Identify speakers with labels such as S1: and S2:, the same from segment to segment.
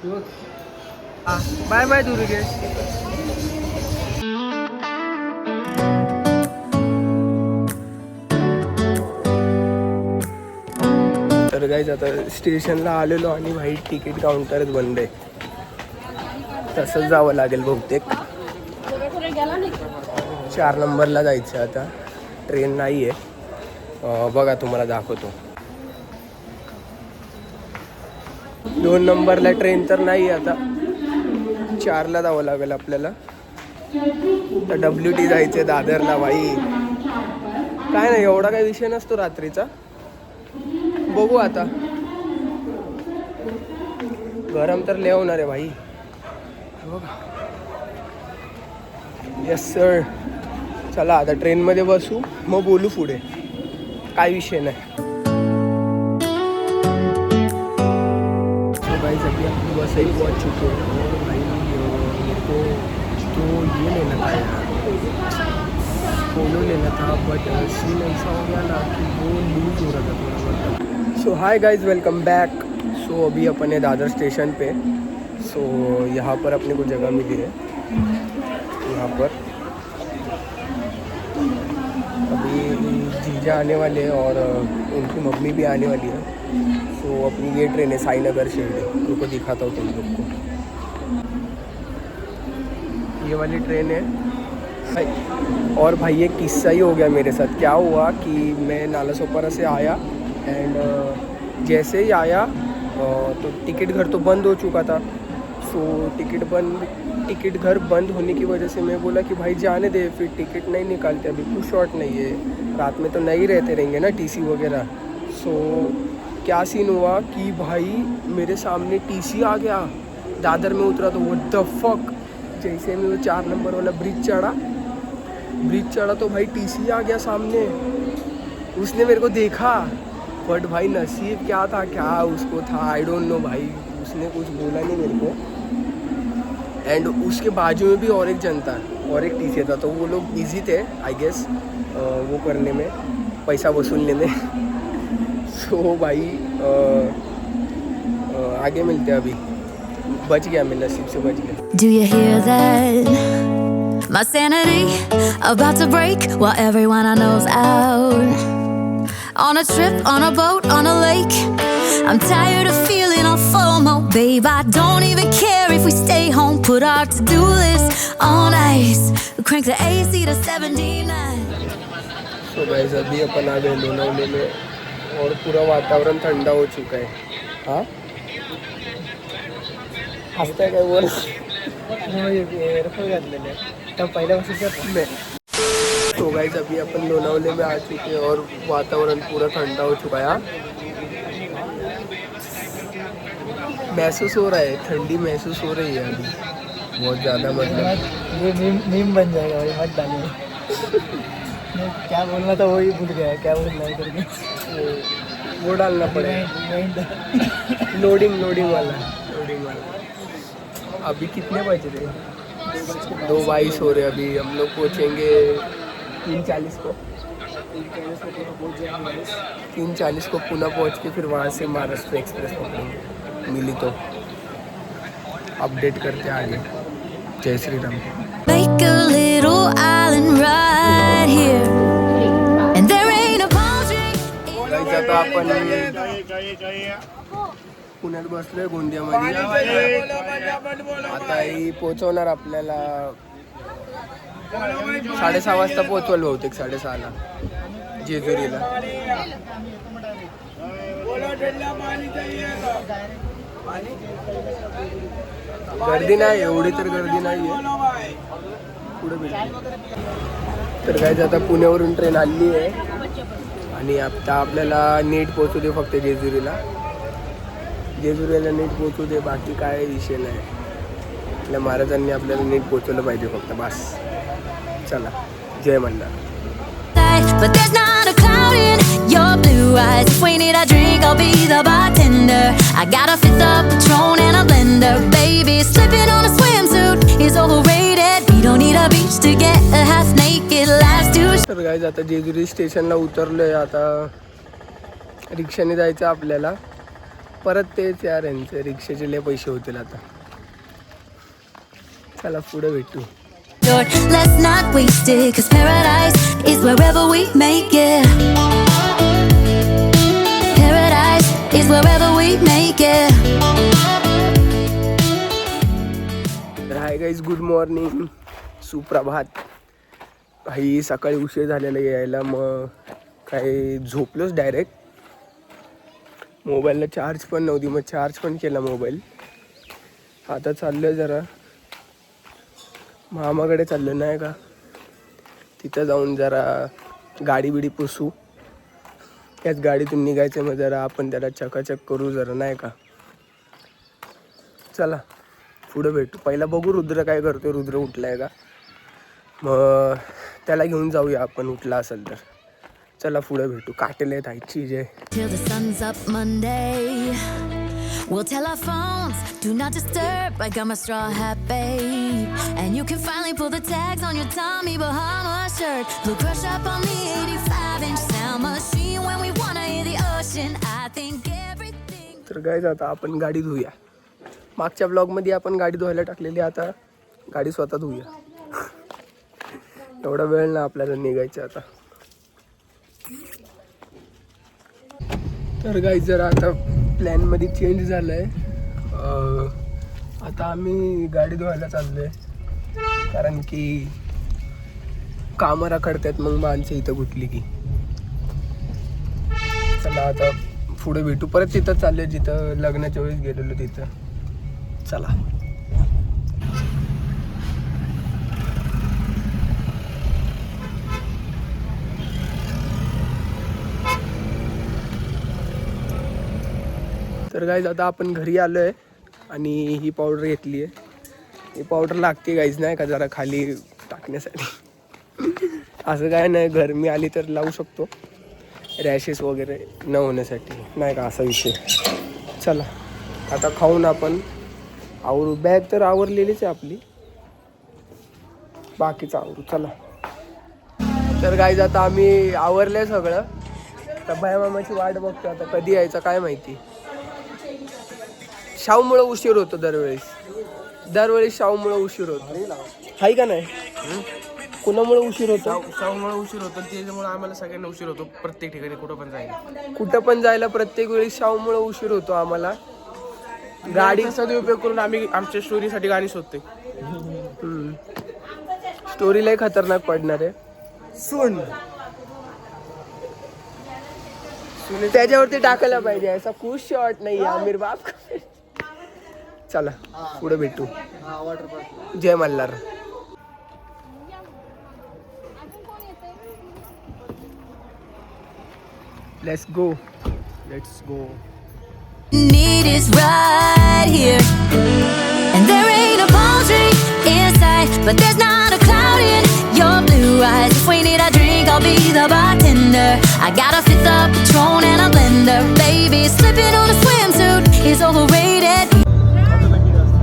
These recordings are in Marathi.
S1: बाय बाय दुर्गे. तर गाईज आता स्टेशनला आलेलो आणि भाई तिकीट काउंटरच बंद आहे. तसंच जावं लागेल बहुतेक. 4 नंबरला जायचं आता. ट्रेन नाही आहे. बघा तुम्हाला दाखवतो. 2 नंबरला ट्रेन तर नाही आता. 4ला जावं लागेल आपल्याला. तर WT जायचं दादरला भाई. काय नाही एवढा काही विषय नसतो रात्रीचा. बघू आता. गरम तर लय होणार आहे भाई. Yes sir. चला आता ट्रेनमध्ये बसू मग बोलू पुढे. काय विषय नाही. भाई अभी अपनी बस ही पहुँच चुके हैं. और भाई मेरे को तो ये लेना था यार, पोलो लेना था. बट सीन ऐसा हो गया ना कि वो लूज हो रहा था थोड़ा बहुत. So hi guys, welcome back. So अभी अपन है दादर स्टेशन पे. सो यहाँ पर अपने को जगह मिली है. यहाँ पर अभी जीजा आने वाले हैं और उनकी मम्मी भी आने वाली है. तो अपनी ये ट्रेन है साईनगर शिरडी. उनको दिखाता हूँ तुम लोग को. ये वाली ट्रेन है भाई. और भाई ये किस्सा ही हो गया मेरे साथ. क्या हुआ कि मैं नालासोपारा से आया एंड जैसे ही आया तो टिकट घर तो बंद हो चुका था. सो टिकट घर बंद होने की वजह से मैं बोला कि भाई जाने दे, फिर टिकट नहीं निकालते. अभी कुछ शॉर्ट नहीं है, रात में तो नहीं रहते रहेंगे ना TC वगैरह. सो क्या सीन हुआ कि भाई मेरे सामने TC आ गया. दादर में उतरा तो व्हाट द फक. जैसे मैं वो 4 नंबर वाला ब्रिज चढ़ा तो भाई TC आ गया सामने. उसने मेरे को देखा बट भाई नसीब क्या था क्या उसको था, आई डोंट नो भाई. उसने कुछ बोला नहीं मेरे को. एंड उसके बाजू में भी और एक जन था और एक TC था. तो वो लोग बिजी थे आई गेस वो करने में, पैसा वसूलने में. सो भाई आगे मिलते हैं. अभी बच गया, मैं नसीब से बच गया.
S2: Do you hear that? My sanity about to break while everyone I know's out. On a trip, on a boat, on a lake. I'm tired of feeling all FOMO. Babe, I don't even care if we stay home. Put our to-do list on ice. Crank the AC to 79.
S1: So guys अभी अपन आ गए लोनावले में और पूरा वातावरण ठंडा हो चुका है. हाँ हसताय काय वर घातलेले तर पहिल्यापासून. तो गाइस अभी अपन लोनावले में आ चुके हैं और वातावरण पूरा ठंडा हो चुका है. महसूस हो रहा है, ठंडी महसूस हो रही है अभी बहुत ज़्यादा. मतलब
S3: ये मीम बन जाएगा भाई, मत डालिए. क्या बोलना था वही भूल गया. क्या बोलना है करके
S1: वो डालना पड़ेगा. लोडिंग वाला. अभी कितने बज रहे हैं? 2:22 हो रहे. अभी हम लोग पहुँचेंगे 3:40 को. 3:40 को पुणे पहुँच के फिर वहाँ से महाराष्ट्र एक्सप्रेस पकड़ेंगे. मिली तो अपडेट करते आगे. जय Shri Ram.
S2: Make a little island right here. And there ain't a palm tree.
S1: आता आपण पुण्यात बसलोय गोंदियामध्ये. आता ही पोहोचवणार आपल्याला 6:30 वाजता पोहोचवल बहुतेक. 6:30ला जेजुरीला. गर्दी नाही एवढी, तर गर्दी नाही आहे. पुढे भेटू. तर काय आता पुण्यावरून ट्रेन आली आहे आणि आता आपल्याला नीट पोहोचू दे फक्त जेजुरीला नीट पोहोचू दे. बाकी काय विषय नाही. आपल्या महाराजांनी आपल्याला नीट पोहोचवलं पाहिजे फक्त बस. चला जय Malhar.
S2: But there's not a cloud in your blue eyes. If we need a drink, I'll be the bartender. I got a 5th of Patron and a blender. Baby, slipping on a swimsuit is overrated. We don't need a beach to get a half naked last two.
S1: तर गाईज आता जेजुरी स्टेशनला उतरलोय. आता रिक्षाने जायचं आपल्याला. परत तेच यार यांचे रिक्षाचे लय पैसे होतील आता. चला पुढे भेटू.
S2: Let's not waste it, 'cause paradise is wherever we make it. Paradise is wherever we make it.
S1: Hi guys, good morning, सुप्रभात. भाई सकाळी उशीर झालेला यायला, मग काय झोपलोच डायरेक्ट. मोबाईलला चार्ज पण नव्हती, मग चार्ज पण केला मोबाईल. आता चाललो जरा मामाकडे चाललो नाही का, तिथं जाऊन जरा गाडी बिडी पुसू. त्याच गाडीतून निघायचं, मग जरा आपण त्याला चकाचक करू जरा नाही का. चला पुढं भेटू. पहिला बघू रुद्र काय करतोय. रुद्र उठलाय का, मग त्याला घेऊन जाऊया आपण, उठला असेल तर. चला पुढे भेटू. काटेले थायची जे
S2: Till the sun's up Monday. We'll tell our phones, do not disturb. I got my straw hat, babe. And you can finally pull the tags on your Tommy Bahama shirt. We'll crush up on the 85-inch sound machine when we wanna hear the ocean. I think everything.
S1: तर गाईज आता आपण गाडी धुऊया. मागच्या ब्लॉगमध्ये आपण गाडी धुवायला टाकलेली, आता गाडी स्वतः धुऊया. एवढा वेळ ना आपल्याला निघायचं आता. तर गाईज जरा आता प्लॅनमध्ये चेंज झालं आहे. आता आम्ही गाडी धुवायला चाललो आहे, कारण की कामं रखडतात मग माणसं इथं गुतली की. चला आता पुढे भेटू. परत तिथं चाललो आहे जिथं लग्नाच्या वेळेस गेलेलो तिथं. चला तर गाईज आता आपण घरी आलो आहे आणि ही पावडर घेतली आहे. ही पावडर लागते गाईज नाही का जरा खाली टाकण्यासाठी. असं काय नाही, गरमी आली तर लावू शकतो, रॅशेस वगैरे न होण्यासाठी नाही का, असा विषय. चला आता खाऊन आपण आवरू. बॅग तर आवरलेलीच आहे आपली, बाकीचं आवरू. चला तर गाईज आता आम्ही आवरलं आहे सगळं. तर बाया मामाची वाट बघतो आता, कधी यायचं काय माहिती. शाहूमुळं उशीर होतो दरवेळेस शाहूमुळं उशीर होतो. हाय का नाही, कुणामुळे उशीर होतो?
S3: शाहूमुळे उशीर होतो, त्याच्यामुळे आम्हाला सगळ्यांना उशीर होतो. प्रत्येक ठिकाणी
S1: कुठं पण जायला प्रत्येक वेळी शाहूमुळं उशीर होतो आम्हाला.
S3: गाडी सदुपयोग करून आम्ही आमच्या स्टोरीसाठी गाणी शोधते.
S1: स्टोरीलाही खतरनाक पडणार आहे. त्याच्यावरती टाकायला पाहिजे, असा खुश शॉट नाही आमिर बाप. चला पुढे भेटू. जय Malhar. Let's go.
S2: Need is right here, and there ain't a palm tree inside, but there's not a cloud in your blue eyes. If we need a drink, I'll be the bartender. I got a fifth of Patron and a blender. Baby, slipping on a swimsuit is overrated.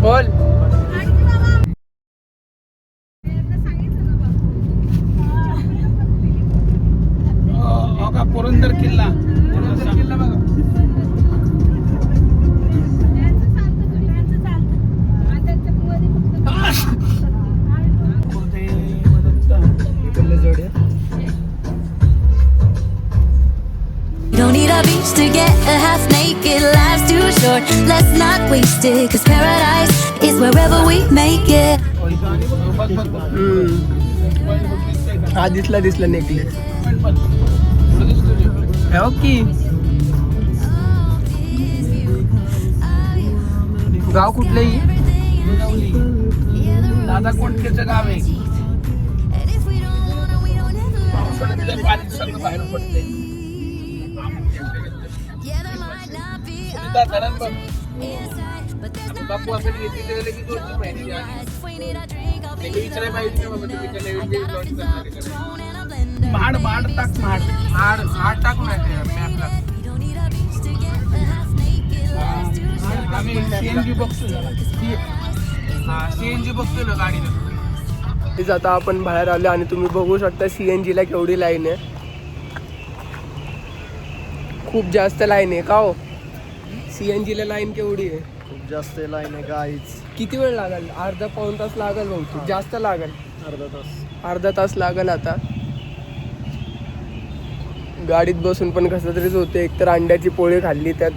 S1: बोल.
S3: पुरंदर किल्ला बघा.
S2: You don't need a beach to get a half naked. Life's too short, let's not waste it, 'cause paradise is wherever we make it.
S1: हा दिसला नेकलेस. ओके. गाव कुठलंही
S3: दादा कोणतेचं गाव आहे. पावसाळ्यात पाणी सगळं बाहेर पडते. धरण बघ, बापू आपण घेतली की 2 महिने विचारायला पाहिजे बाबा, तुम्ही त्याला लॉन्च करणार आहे. महाड टाक नाही मॅपला. आम्ही सीएनजी बघतो ना गाडीला.
S1: आता आपण बाहेर आलो आणि तुम्ही बघू शकता CNG ला केवढी लाईन आहे. खूप जास्त लाईन आहे का हो. CNG ला लाईन केवढी आहे?
S4: खूप जास्त लाईन आहे गाईच.
S1: किती वेळ लागेल? अर्धा पाऊण तास लागेल बहुतेक, जास्त लागेल.
S4: अर्धा तास
S1: लागेल. आता गाडीत बसून पण कसं तरीच होते. एकतर अंड्याची पोळी खाल्ली त्यात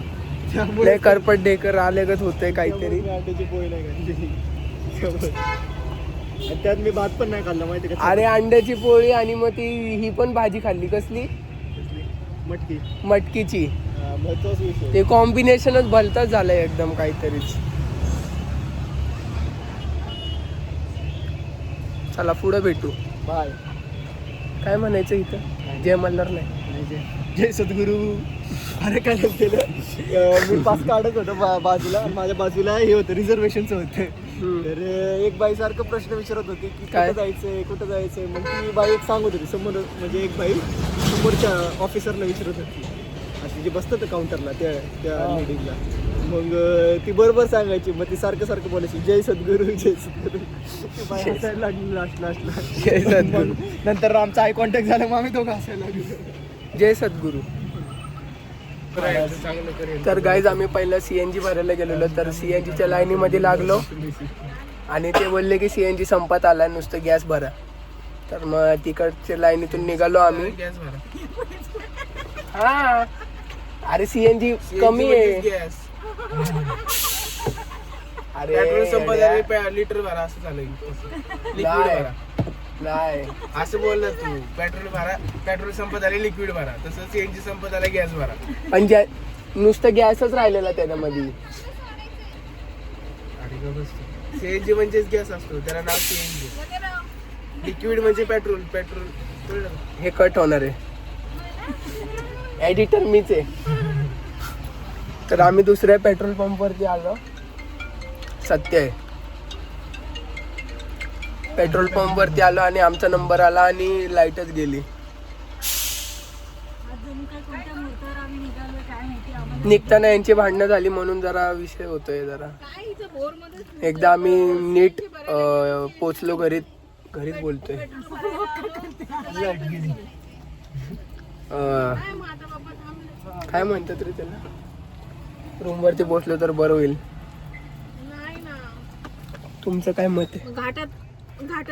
S1: लय करपट ढेकर आलेगत होते काहीतरी.
S4: अंड्याची पोळी नाही खाल्ली आणि त्यात मी भात पण नाही खाल्ला माहिती का.
S1: अरे अंड्याची पोळी आणि मग ती ही पण भाजी खाल्ली. कसली? मटकीची. ते कॉम्बिनेशनच भलतंच झालंय एकदम काहीतरीच. चला पुढे भेटू.
S4: बाय.
S1: काय म्हणायचं इथं? जय मल्हार नाही,
S4: जय सद्गुरू. अरे काय केलं, मी पास काढत होतो बाजूला आणि माझ्या बाजूला हे होतं रिझर्वेशनचं होतं. तर एक बाई सारखं प्रश्न विचारत होती की
S1: काय?
S4: कुठं जायचंय. मग ती बाई एक सांगत होती समोर, म्हणजे एक बाई समोरच्या ऑफिसरला विचारत होती, आणि जे बसतं काउंटरला त्या लेडीजला. मग ती बरोबर सांगायची. मग ती सारखं बोलायची जय सद्गुरू जय सद्गुरू. ती बाई हसायला लागली लास्टला.
S1: जय सद्गुरू.
S4: नंतर आमचा आय कॉन्टॅक्ट झाला, मग आम्ही दोघं हसायला लागलो.
S1: जय सद्गुरू. तर गाईज आम्ही पहिला CNG भरायला गेलेलो. तर CNGच्या लाईनीमध्ये लागलो आणि ते बोलले की CNG संपत आला, नुसतं गॅस भरा. तर मग तिकडच्या लाईनीतून निघालो आम्ही. हा अरे CNG कमी आहे.
S3: अरे लिटर भरा असं झालं.
S1: नाही
S3: असं बोल ना तू. पेट्रोल संपत आले लिक्विड भरा, तसं CNG संपत आले गॅस भरा.
S1: पण नुसतं गॅसच राहिलेला त्याच्यामध्ये.
S3: CNG म्हणजेच गॅस असतो, त्याला नाव CNG. लिक्विड म्हणजे पेट्रोल.
S1: हे कट होणार आहे. एडिटर मीच आहे. तर आम्ही दुसऱ्या पेट्रोल पंपवरती आलो. सत्य आहे. पेट्रोल पंपवरती आलो आणि आमचा नंबर आला आणि लाईटच गेली. निघताना यांची भांडणं झाली म्हणून जरा विषय होतोय जरा. एकदा आम्ही नीट पोचलो घरीच बोलतोय. काय म्हणतात रे त्याला, रूम वरती पोचलो तर बरं होईल. तुमचं काय मत आहे?
S5: घाटात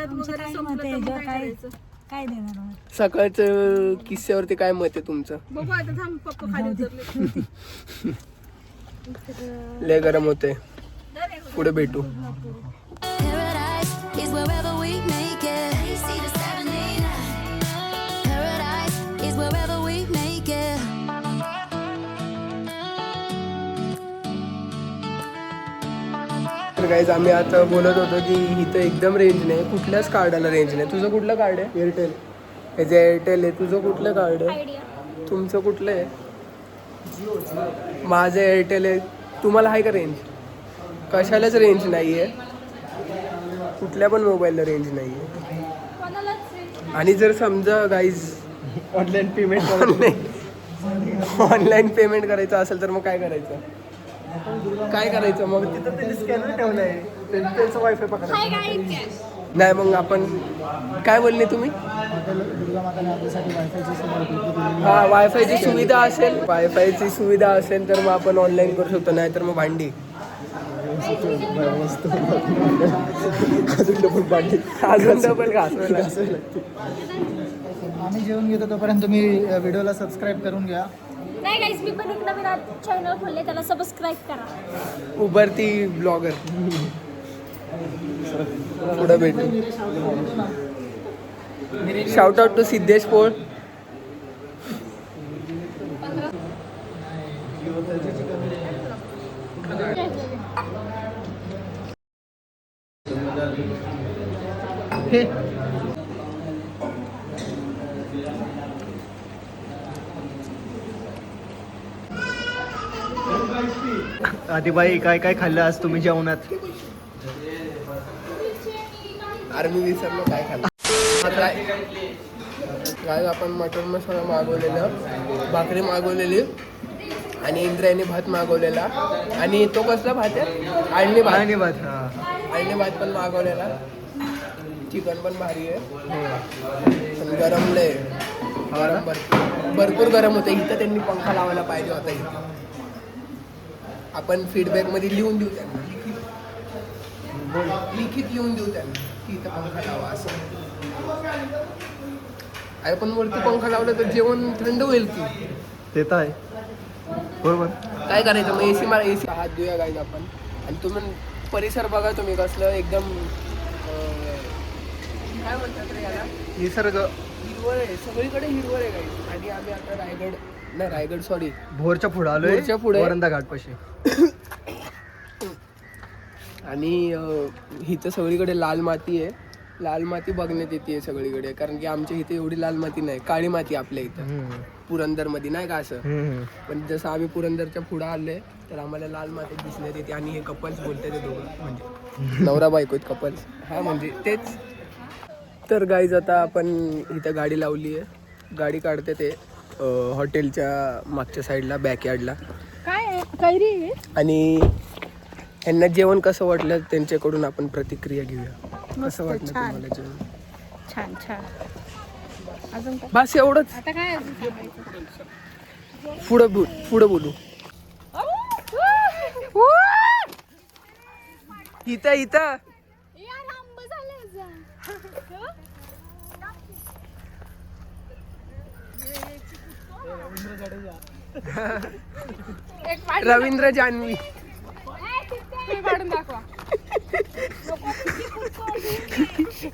S5: वगैरे संपलं तर काय देणार?
S1: सकाळचं किस्स्यावरती काय मत आहे तुमचं?
S5: बघू आता, थांब पप्पा खाली उतरले.
S1: लय गरम होते. पुढे भेटू.
S2: Paradise is wherever we make it. See the 79. Paradise is wherever we make it.
S1: तर गाईज आम्ही आता बोलत होतो की इथं एकदम रेंज नाही, कुठल्याच कार्डाला रेंज नाही. तुझं कुठलं कार्ड आहे?
S4: एअरटेल.
S1: हे जे एअरटेल आहे. तुझं कुठलं कार्ड आहे? तुमचं कुठलं आहे? माझं एअरटेल आहे. तुम्हाला आहे का रेंज? कशालाच रेंज नाही आहे. कुठल्या पण मोबाईलला रेंज नाही आहे. आणि जर समजा guys
S4: online payment
S1: online payment करायचं असेल तर मग काय करायचं? मग
S4: तिथं त्यांनी स्कॅनर ठेवलं आहे, त्यांचं वायफाय पकडा.
S1: नाही मग आपण काय बोलले तुम्ही? हा वायफायची सुविधा असेल तर मग आपण ऑनलाईन करू शकतो. नाही तर मग भांडी. अजून डबल घासायला.
S4: आम्ही जेवून घेतो तोपर्यंत तुम्ही व्हिडिओला सबस्क्राईब करून घ्या.
S5: नाही गाईस, मी पण एक नवीन चॅनल खोलले, त्याला सबस्क्राईब करा.
S1: उभरती ब्लॉगर. पुढे भेटू. शाउट आउट टू सिद्धेश पोळ.
S4: आदिबाई काय काय खाल्लं आज तुम्ही जेवणात?
S1: अरे मी विसरलो काय खाल्लं. काय आपण मटन मसाला मागवलेलं, भाकरी मागवलेली आणि इंद्रायणी भात मागवलेला. आणि तो कसला भात आहे? अळणी भात पण मागवलेला. चिकन पण भारी आहे. पण गरम लय. भरपूर गरम होतं. इथं त्यांनी पंखा लावायला पाहिजे होता. इथं आपण फीडबॅकमध्ये लिहून देऊ त्यांना, लिखित लिहून देऊ त्यांना की इथं पंखा लावा असं. अरे पण वरती पंखा लावलं तर जेवण थंड होईल की.
S4: ते तर आहे बरोबर.
S1: काय करायचं मग एसी मला एसी हात देऊया गाईज आपण. आणि तुम्ही परिसर बघा तुम्ही कसलं एकदम काय म्हणतात रे याला,
S4: निसर्ग
S1: हिरवळ आहे सगळीकडे, हिरवळ आहे गाईज. आणि आम्ही आता रायगड सॉरी
S4: भोरच्या पुढे आलोय,
S1: भोरच्या पुढे.
S4: वरंदा घाटपाशी.
S1: आणि इथं सगळीकडे लाल माती आहे. लाल माती बघण्यात येते सगळीकडे, कारण की आमच्या इथे एवढी लाल माती नाही, काळी माती आपल्या इथं पुरंदरमध्ये नाही का असं. पण जसं आम्ही पुरंदरच्या पुढं आलोय तर आम्हाला लाल माती दिसण्यात येते. आणि हे कपल्स बोलतात ते दोघं, म्हणजे नवरा बायको कपल्स. हा म्हणजे तेच. तर गाईज आता आपण इथं गाडी लावली आहे, गाडी काढते ते हॉटेलच्या मागच्या साईडला, बॅकयार्डला.
S5: काय कैरी
S1: आणि यांना जेवण कसं वाटलं त्यांच्याकडून आपण प्रतिक्रिया घेऊया. कसं वाटलं तुम्हाला जेवण?
S5: छान छान. अजून काय
S1: बस एवढंच.
S5: आता काय अजून सांगायचं?
S1: पुढं बोलू. इथं
S5: यार आंब झाले.
S1: रवींद्र जानवी.
S5: काढून दाखवा.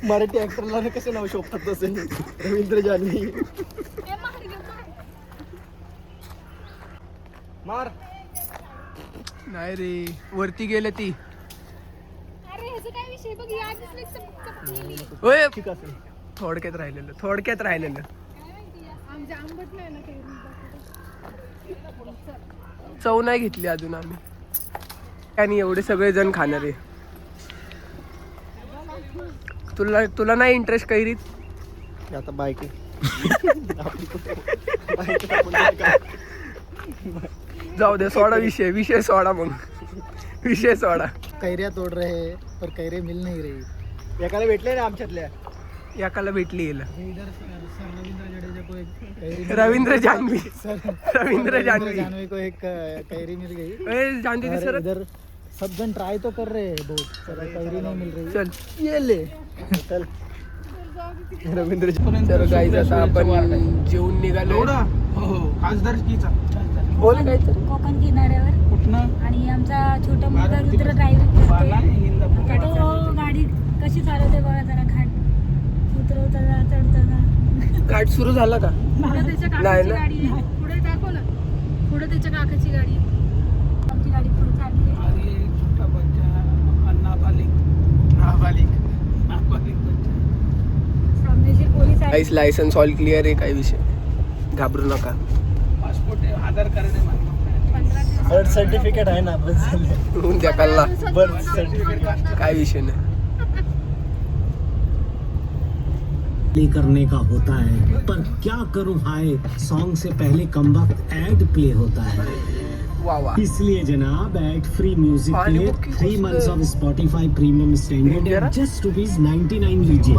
S4: मराठी ऍक्टरला कसं नाव शोभतात तसे रवींद्र जानवी. मार
S1: नाही रे, वरती गेलं ती.
S5: अरे ह्याचा काय विषय बघ, या दिसली चपकलेली.
S1: ओय,
S4: ठीक असेल.
S1: थोडक्यात राहिलेलं.
S5: आमच्या आंबट नाही ना काही.
S1: चव नाही घेतली अजून आम्ही. आणि एवढे सगळे जण खाणार आहे. तुला नाही इंटरेस्ट कैरीत?
S4: आता बाईक
S1: जाऊ दे, सोडा विषय सोडा. मग विषय सोडा.
S4: कैऱ्या तोड रहे पर कैरे मिल नहीं रही. एकाला भेटले ना आमच्यातल्या,
S1: एकाला भेटली गेलं.
S4: रवींद्र जडेजा को एक
S1: रवींद्र जानवी
S4: जानवी को एक कैरी मिल गई.
S1: जानवी दी सर.
S4: इधर सब जन ट्राई तो कर रहे हैं बहुत, पर कैरी नहीं मिल रही.
S1: चल
S4: ये ले चल रवींद्र.
S1: तर गाईज आता आपण जेवून निघालो. बोल काय तर.
S5: कोकण किनाऱ्यावर आणि आमचा छोटा मुलगा रुद्र ड्रायव्हिंग करते. तो गाडी कशी चालवते बघा जरा. घाट उतरवताना चढताना.
S1: घाट सुरू झाला का?
S5: पुढे त्याच्या
S1: नाही
S5: काकाची
S1: ना.
S5: गाडी आहे. पुढे दाखव ना. पुढे त्याच्या काकाची गाडी आहे. आमची गाडी पुढे चालली आहे. सामने जे पोलीस आहे.
S1: गाईज लायसन्स ऑल क्लिअर आहे, काही विषय घाबरू नका.
S4: बर्थ सर्टिफिकेट आहे ना, बस झालं.
S1: उद्या कल्ला
S4: बर्थ सर्टिफिकेट
S1: काय विषय नाही.
S6: प्ले करने का होता है, पर क्या करूं हाय, सॉन्ग से पहले कम वक्त एड प्ले होता है.
S1: वा
S6: इसलिए जनाब ad free music K 3 months of Spotify premium standard
S1: जरा.
S6: जस्ट ₹99 लीजिए.